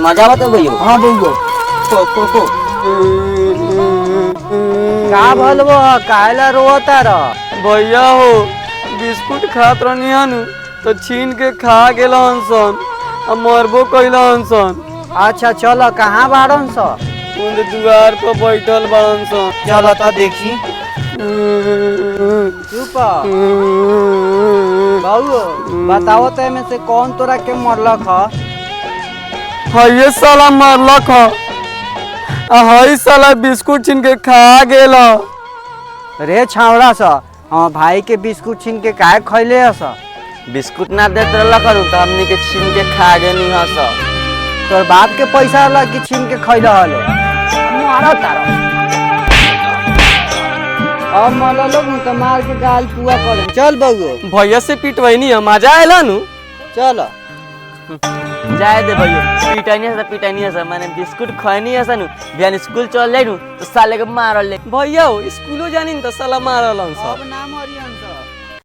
मजा आवत भैया। हाँ बउआ को का भलबो काहेला रोता र? भैया हो बिस्कुट खात रहनी हनु तो छीन के खा गेल हंसन आ मरबो कैल हंसन। अच्छा चलो कहाँ बाड़न स? उन दुआर पर बैठल बाड़न सन। चल ता देखी। चुप बाबू बताओ तो में से कौन तोरा के मरलक ह? हये साला मरलक ह आ हई साला बिस्कुट छीन के खा गेल ह। रे छावड़ा सा हाँ भाई के बिस्कुट छीन के काहे खैले हस? बिस्कुट ना देत रहलक हनु तो हमनी के छीन के खा गेनी हस। तोर बाप के पैसा अलग की छीन के खैले हले? मारा तारा अब माला लोग तो मार के गाल पुआ करे। चल बउआ भैया से पिटवैनी मजा आयला नु। चल जाए दे भैया पिटानी हस माने बिस्कुट खैनी हस नु बिहान स्कूल चल जाई नु तो साले के मारल ले। भैया हो स्कूलो जानी तो साला मारल हंस। अब ना मरियन स